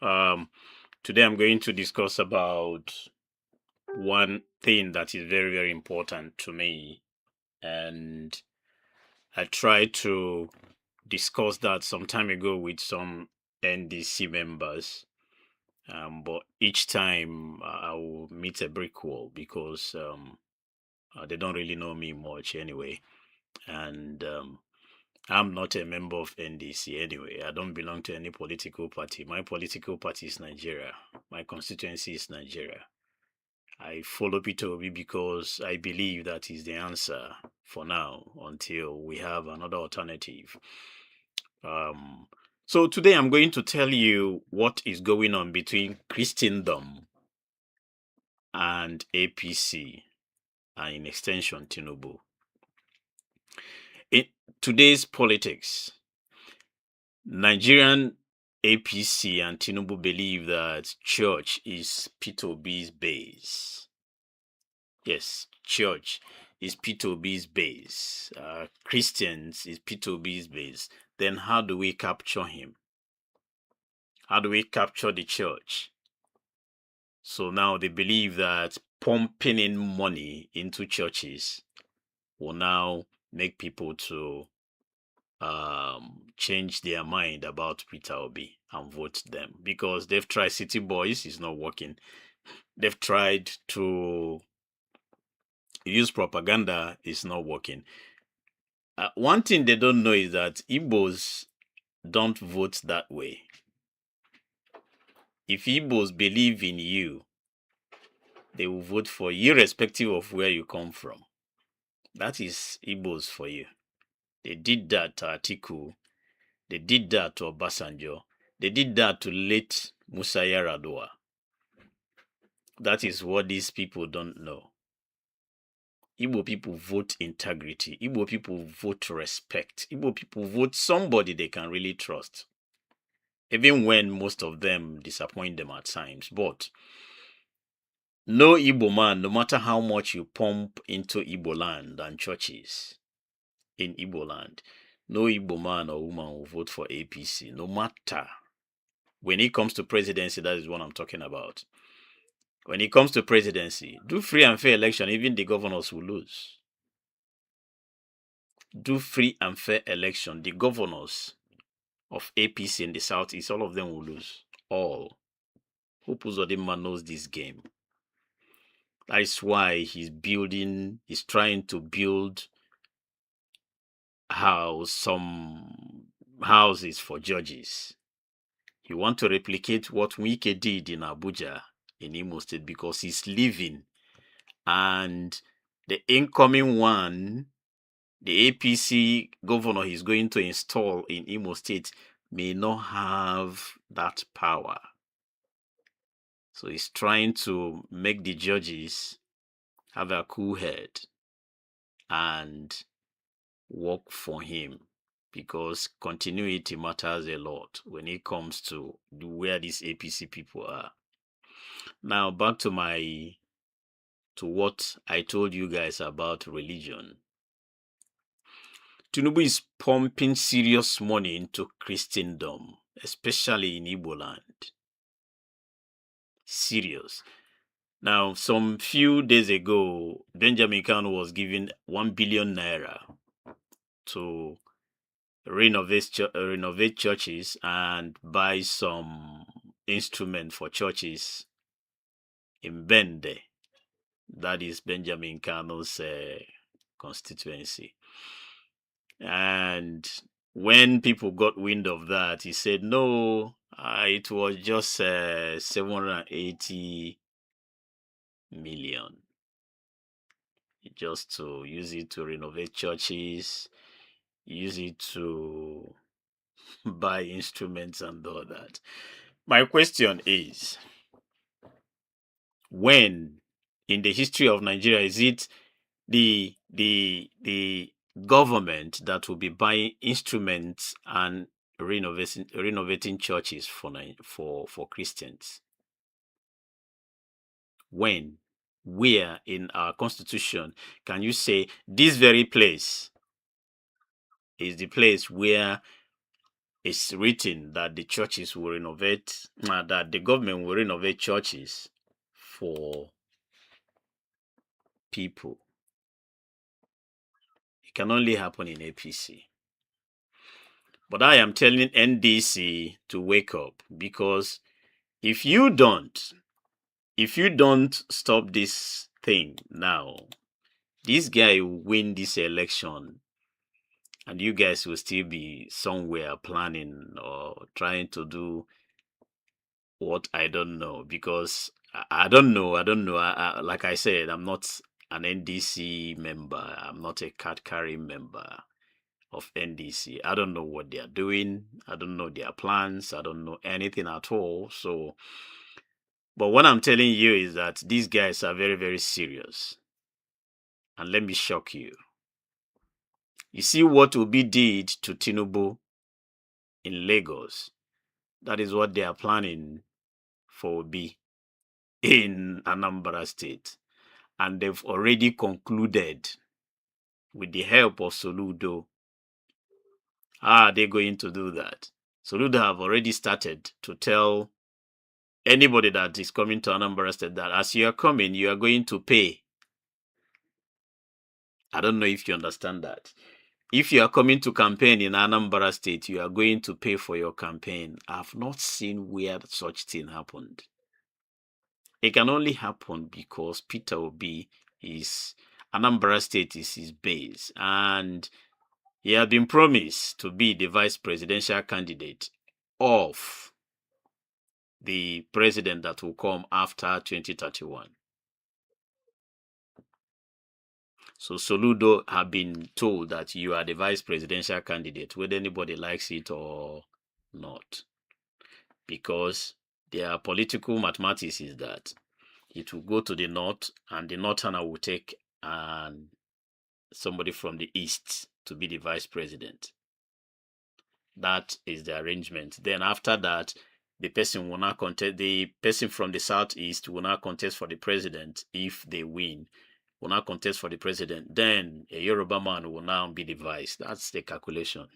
Today I'm going to discuss about one thing that is very, very important to me. And I tried to discuss that some time ago with some NDC members. But each time I will meet a brick wall because they don't really know me much anyway. And I'm not a member of NDC anyway. I don't belong to any political party. My political party is Nigeria. My constituency is Nigeria. I follow Peter Obi because I believe that is the answer for now until we have another alternative. Um, so today I'm going to tell you what is going on between Christendom and APC and in extension Tinubu. In today's politics, Nigerian APC and Tinubu believe that church is Peter Obi's base. Yes, church is Peter Obi's base. Christians is Peter Obi's base. Then how do we capture him? How do we capture the church? So now they believe that pumping in money into churches will now make people to change their mind about Peter Obi and vote them, because they've tried City Boys, it's not working. They've tried to use propaganda, it's not working. One thing they don't know is that Igbos don't vote that way. If Igbos believe in you, they will vote for you irrespective of where you come from. That is Igbos for you. They did that to Atiku. They did that to Obasanjo. They did that to late Musa Yar'Adua. That is what these people don't know. Igbo people vote integrity. Igbo people vote respect. Igbo people vote somebody they can really trust. Even when most of them disappoint them at times. But no Igbo man, no matter how much you pump into Igbo land and churches in Igbo land, no Igbo man or woman will vote for APC, no matter. When it comes to presidency, that is what I'm talking about. When it comes to presidency, do free and fair election, even the governors will lose. Do free and fair election, the governors of APC in the southeast, all of them will lose. All. Hope Uzodinma knows this game. That is why he's trying to build some houses for judges. He wants to replicate what Wike did in Abuja, in Imo State, because he's leaving. And the incoming one, the APC governor he's going to install in Imo State, may not have that power. So he's trying to make the judges have a cool head and work for him, because continuity matters a lot when it comes to where these APC people are. Now back to what I told you guys about religion. Tinubu is pumping serious money into Christendom, especially in Igbo land. Serious. Now, some few days ago, Benjamin Kanu was given 1 billion naira to renovate churches and buy some instrument for churches in Bende. That is Benjamin Kanu's constituency. And when people got wind of that, he said, no, it was just 780 million. Just to use it to renovate churches, use it to buy instruments and all that. My question is, when in the history of Nigeria is it the government that will be buying instruments and renovating churches for Christians? When? Where in our constitution can you say this very place is the place where it's written that the churches will renovate, that the government will renovate churches for people. It can only happen in APC. But I am telling NDC to wake up, because if you don't stop this thing now, this guy will win this election and you guys will still be somewhere planning or trying to do what I don't know, because I don't know. Like I said, I'm not an NDC member. I'm not a card carrying member of NDC. I don't know what they are doing. I don't know their plans. I don't know anything at all. So, but what I'm telling you is that these guys are very, very serious. And let me shock you. You see what Obi did to Tinubu in Lagos? That is what they are planning for Obi in Anambra State. And they've already concluded with the help of Soludo. How are they going to do that? Soludo have already started to tell anybody that is coming to Anambra State that as you are coming, you are going to pay. I don't know if you understand that. If you are coming to campaign in Anambra State, you are going to pay for your campaign. I've not seen where such thing happened. It can only happen because Peter Obi is Anambra State is his base, and he had been promised to be the vice presidential candidate of the president that will come after 2031. So Soludo have been told that you are the vice presidential candidate, whether anybody likes it or not. Because their political mathematics is that it will go to the north and the northerner will take somebody from the east to be the vice president. That is the arrangement. Then after that, the person will not contest. The person from the southeast will not contest for the president. If they win, will not contest for the president. Then a Yoruba man will now be the vice. That's the calculation.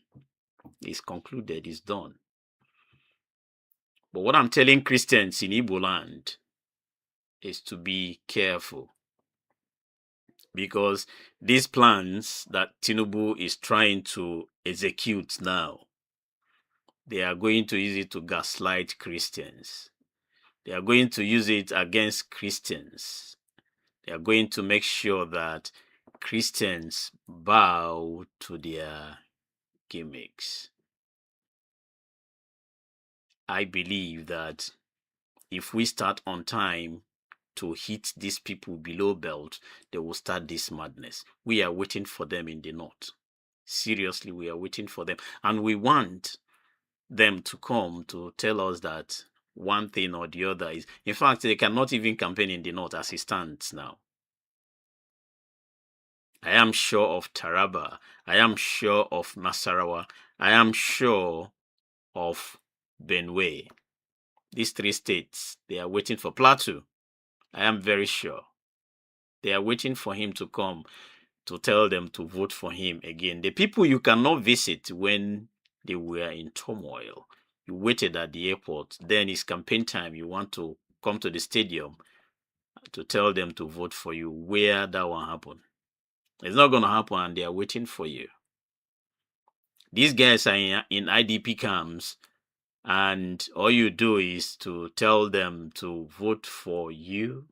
It's concluded. It's done. But what I'm telling Christians in Igbo land is to be careful, because these plans that Tinubu is trying to execute now, they are going to use it to gaslight Christians. They are going to use it against Christians. They are going to make sure that Christians bow to their gimmicks. I believe that if we start on time to hit these people below belt, they will start this madness. We are waiting for them in the north. Seriously, we are waiting for them. And we want them to come to tell us that one thing or the other is. In fact, they cannot even campaign in the north as it stands now. I am sure of Taraba. I am sure of Nasarawa. I am sure of Benue. These three states, they are waiting for Plateau. I am very sure. They are waiting for him to come to tell them to vote for him again. The people you cannot visit when they were in turmoil. You waited at the airport. Then it's campaign time. You want to come to the stadium to tell them to vote for you. Where that one happened? It's not going to happen, and they are waiting for you. These guys are in IDP camps, and all you do is to tell them to vote for you.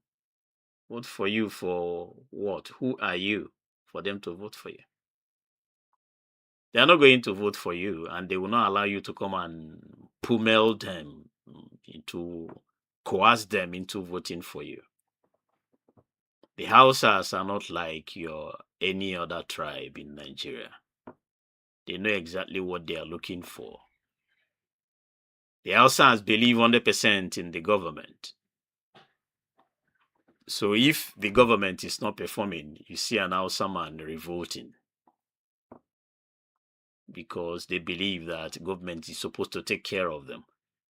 Vote for you for what? Who are you for them to vote for you? They are not going to vote for you, and they will not allow you to come and pummel them into, coerce them into voting for you. The Hausas are not like any other tribe in Nigeria. They know exactly what they are looking for. The Hausas believe 100% in the government. So if the government is not performing, you see an Hausa man revolting, because they believe that government is supposed to take care of them.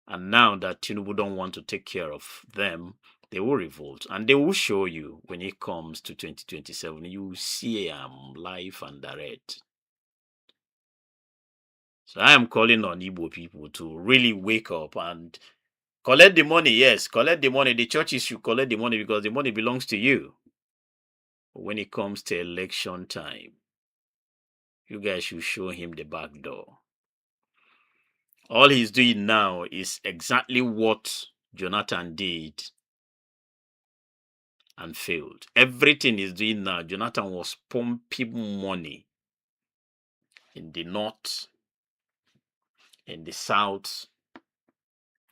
And now that Tinubu don't want to take care of them, they will revolt. And they will show you when it comes to 2027. You will see live and direct. So I am calling on Igbo people to really wake up and collect the money. Yes, collect the money. The churches should collect the money because the money belongs to you. But when it comes to election time, you guys should show him the back door. All he's doing now is exactly what Jonathan did and failed. Everything he's doing now, Jonathan was pumping money in the north, in the south,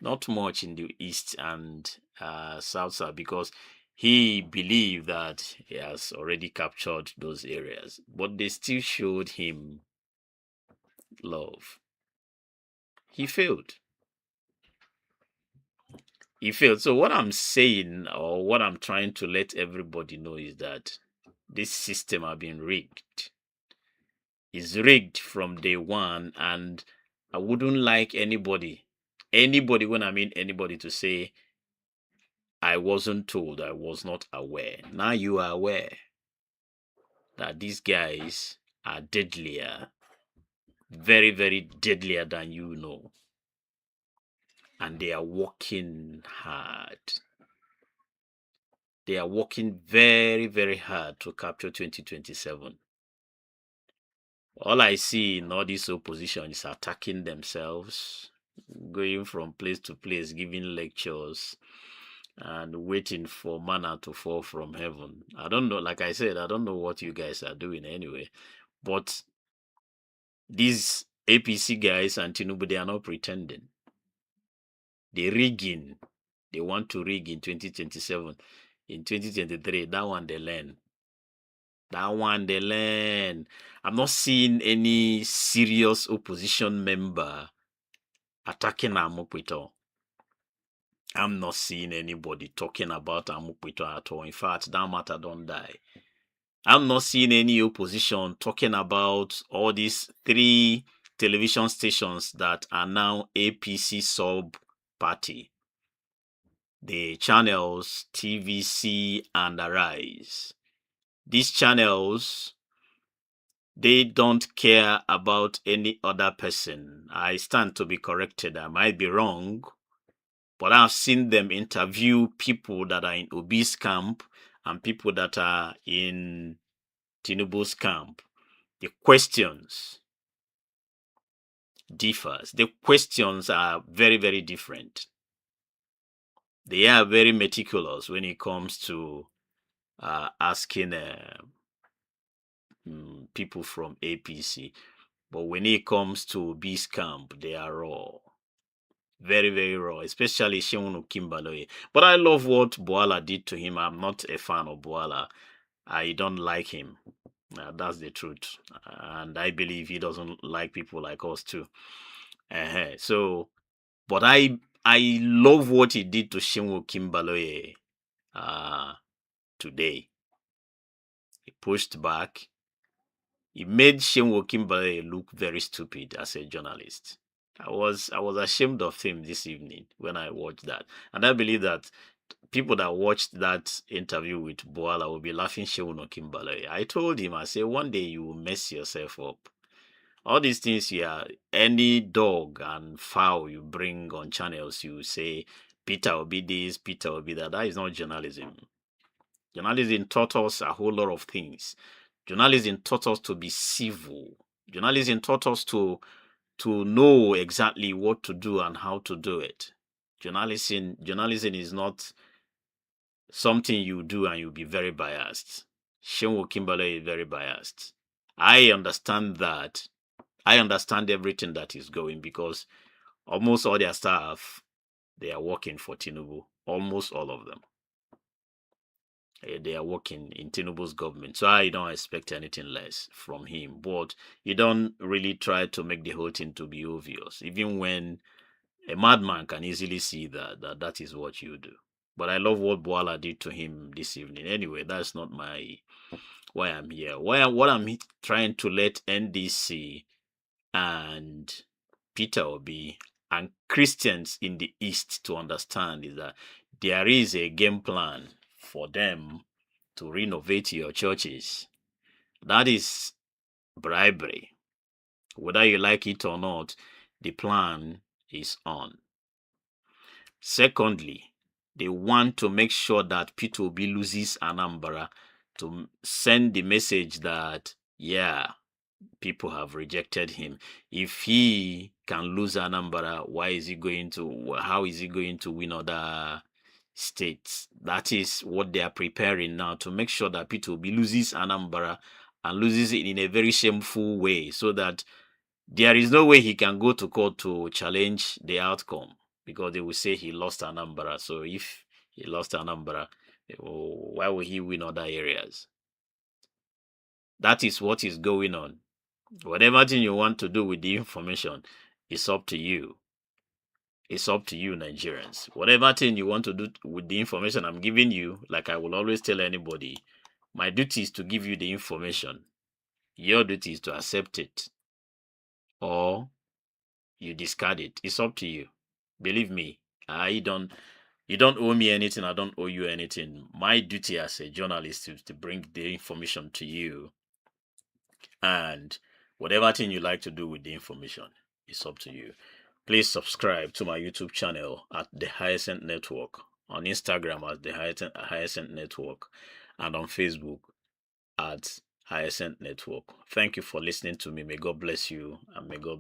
not much in the east and south because he believed that he has already captured those areas, but they still showed him love. He failed. He failed. So what I'm saying, or what I'm trying to let everybody know, is that this system has been rigged. It's rigged from day one, and I wouldn't like anybody, when I mean anybody, to say I wasn't told, I was not aware. Now you are aware that these guys are deadlier, very, very deadlier than you know. And they are working hard. They are working very, very hard to capture 2027. All I see in all this opposition is attacking themselves, going from place to place, giving lectures, and waiting for manna to fall from heaven. I don't know. Like I said, I don't know what you guys are doing anyway. But these APC guys and Tinubu, they are not pretending. They rigging. They want to rig in 2027. In 2023, that one they learn. That one they learn. I'm not seeing any serious opposition member attacking Amukpito. I'm not seeing anybody talking about Amukpito at all. In fact, that matter don't die. I'm not seeing any opposition talking about all these 3 television stations that are now APC sub party. The channels TVC and Arise. These channels, they don't care about any other person. I stand to be corrected. I might be wrong, but I've seen them interview people that are in Obi's camp and people that are in Tinubu's camp. The questions differs. The questions are very, very different. They are very meticulous when it comes to asking people from APC. But when it comes to Obi's camp, they are raw. Very, very raw, especially Sheunu Kimbaloye. But I love what Boala did to him. I'm not a fan of Boala. I don't like him. That's the truth. And I believe he doesn't like people like us too. So, but I love what he did to Sheunu Kimbaloye today. He pushed back. He made Sheunu Kimbaloye look very stupid as a journalist. I was ashamed of him this evening when I watched that. And I believe that people that watched that interview with Boala will be laughing Sheunu Kimbaloye. I told him, I said, one day you will mess yourself up. All these things here, any dog and fowl you bring on channels, you say, Peter will be this, Peter will be that. That is not journalism. Journalism taught us a whole lot of things. Journalism taught us to be civil. Journalism taught us to know exactly what to do and how to do it. Journalism is not something you do and you'll be very biased. Shenwo Kimberley is very biased. I understand that. I understand everything that is going because almost all their staff, they are working for Tinubu. Almost all of them. They are working in Tinubu's government. So I don't expect anything less from him. But you don't really try to make the whole thing to be obvious. Even when a madman can easily see that is what you do. But I love what Boala did to him this evening. Anyway, that's not why I'm here. What I'm trying to let NDC and Peter Obi and Christians in the East to understand is that there is a game plan for them to renovate your churches. That is bribery. Whether you like it or not, the plan is on. Secondly, they want to make sure that Peter Obi loses Anambra to send the message that, yeah, people have rejected him. If he can lose Anambra, how is he going to win other states? That is what they are preparing now, to make sure that Peter Obi loses Anambra and loses it in a very shameful way, so that there is no way he can go to court to challenge the outcome, because they will say he lost Anambra. So if he lost Anambra, why will he win other areas? That is what is going on. Whatever thing you want to do with the information, it's up to you. It's up to you, Nigerians. Whatever thing you want to do with the information I'm giving you, like I will always tell anybody, my duty is to give you the information. Your duty is to accept it, or you discard it. It's up to you. Believe me, you don't owe me anything. I don't owe you anything. My duty as a journalist is to bring the information to you, and whatever thing you like to do with the information, it's up to you. Please subscribe to my YouTube channel at the Hyacinth Network, on Instagram at the Hyacinth Network, and on Facebook at Hyacinth Network. Thank you for listening to me. May God bless you, and may God